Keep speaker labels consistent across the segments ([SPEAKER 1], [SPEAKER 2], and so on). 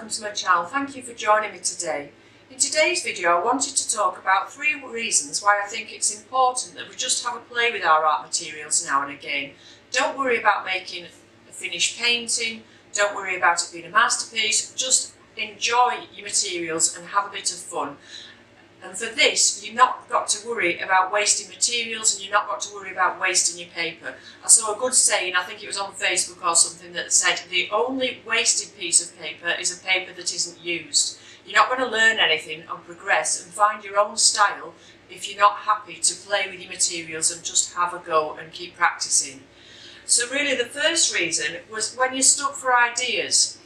[SPEAKER 1] welcome to my channel. Thank you for joining me today. In today's video I wanted to talk about 3 reasons why I think it's important that we just have a play with our art materials now and again. Don't worry about making a finished painting, don't worry about it being a masterpiece, just enjoy your materials and have a bit of fun. And for this, you've not got to worry about wasting materials and you've not got to worry about wasting your paper. I saw a good saying, I think it was on Facebook or something, that said the only wasted piece of paper is a paper that isn't used. You're not going to learn anything and progress and find your own style if you're not happy to play with your materials and just have a go and keep practicing. So really the first reason was when you're stuck for ideas.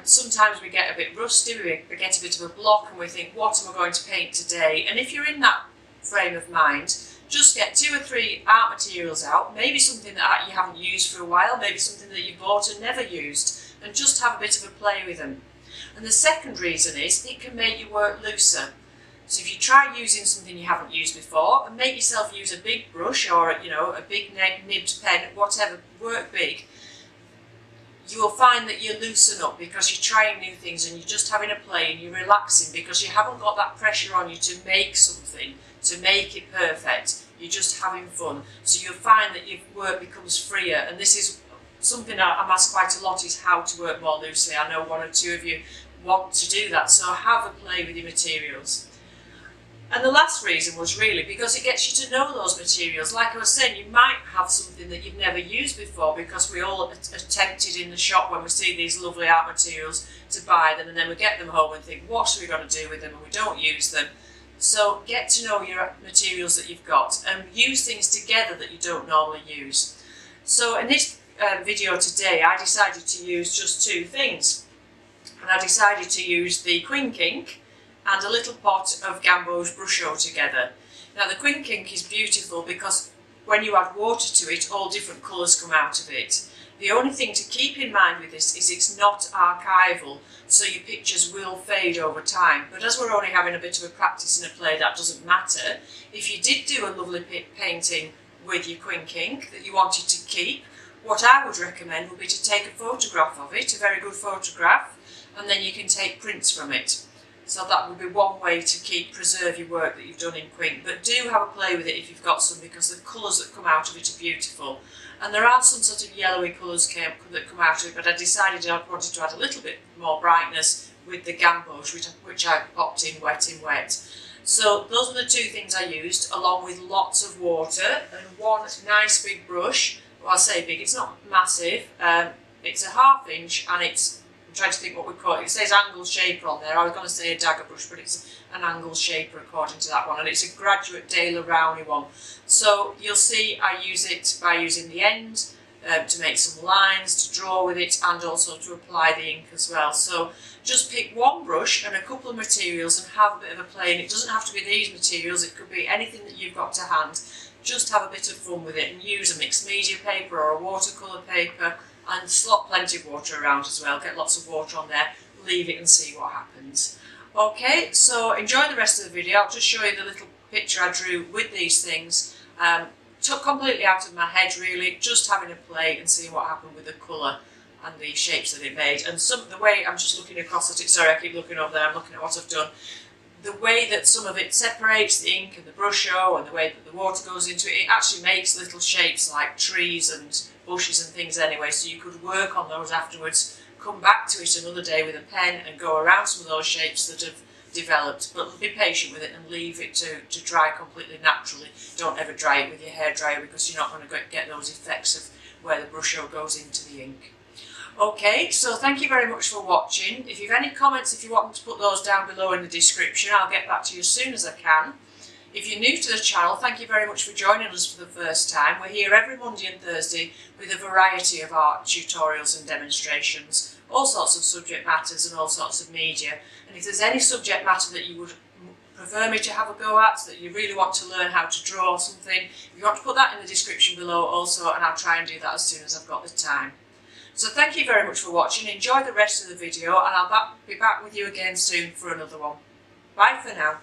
[SPEAKER 1] Sometimes we get a bit rusty, we get a bit of a block and we think, what am I going to paint today? And if you're in that frame of mind, just get 2 or 3 art materials out, maybe something that you haven't used for a while, maybe something that you bought and never used, and just have a bit of a play with them. And the second reason is it can make your work looser. So if you try using something you haven't used before and make yourself use a big brush or a big nibbed pen, whatever, work big, you will find that you loosen up because you're trying new things and you're just having a play and you're relaxing because you haven't got that pressure on you to make something, to make it perfect. You're just having fun. So you'll find that your work becomes freer, and this is something I'm asked quite a lot, is how to work more loosely. I know 1 or 2 of you want to do that, so have a play with your materials. And the last reason was really because it gets you to know those materials. Like I was saying, you might have something that you've never used before, because we all are tempted in the shop when we see these lovely art materials to buy them, and then we get them home and think, what are we going to do with them, and we don't use them. So get to know your materials that you've got and use things together that you don't normally use. So in this video today I decided to use just 2 things, and I decided to use the QUINK ink and a little pot of Gamboge Brusho together. Now the QUINK ink is beautiful because when you add water to it, all different colours come out of it. The only thing to keep in mind with this is it's not archival, so your pictures will fade over time. But as we're only having a bit of a practice and a play, that doesn't matter. If you did do a lovely painting with your QUINK ink that you wanted to keep, what I would recommend would be to take a photograph of it, a very good photograph, and then you can take prints from it. So that would be one way to preserve your work that you've done in QUINK. But do have a play with it if you've got some, because the colours that come out of it are beautiful. And there are some sort of yellowy colours that come out of it, but I decided I wanted to add a little bit more brightness with the Gamboge, which I popped in wet. So those are the 2 things I used, along with lots of water and 1 nice big brush. Well, I say big, it's not massive, it's a 1/2 inch, and it's, I'm trying to think what we call it, it says angle shaper on there. I was going to say a dagger brush, but it's an angle shaper according to that one, and it's a graduate Daler Rowney one. So you'll see I use it by using the end to make some lines, to draw with it, and also to apply the ink as well. So just pick 1 brush and a couple of materials and have a bit of a play, and it doesn't have to be these materials, it could be anything that you've got to hand. Just have a bit of fun with it and use a mixed media paper or a watercolour paper, and slot plenty of water around as well. Get lots of water on there, leave it and see what happens. Okay, so enjoy the rest of the video. I'll just show you the little picture I drew with these things. Took completely out of my head really, just having a play and seeing what happened with the colour and the shapes that it made. And the way I'm just looking across at it, sorry I keep looking over there, I'm looking at what I've done. The way that some of it separates, the ink and the Brusho, and the way that the water goes into it, it actually makes little shapes like trees and bushes and things anyway, so you could work on those afterwards, come back to it another day with a pen and go around some of those shapes that have developed, but be patient with it and leave it to dry completely naturally. Don't ever dry it with your hairdryer, because you're not going to get those effects of where the Brusho goes into the ink. Okay, so thank you very much for watching. If you've any comments, if you want me to put those down below in the description, I'll get back to you as soon as I can. If you're new to the channel, thank you very much for joining us for the first time. We're here every Monday and Thursday with a variety of art tutorials and demonstrations, all sorts of subject matters and all sorts of media. And if there's any subject matter that you would prefer me to have a go at, that you really want to learn how to draw something, if you want to put that in the description below also, and I'll try and do that as soon as I've got the time. So thank you very much for watching, enjoy the rest of the video, and I'll be back with you again soon for another one. Bye for now.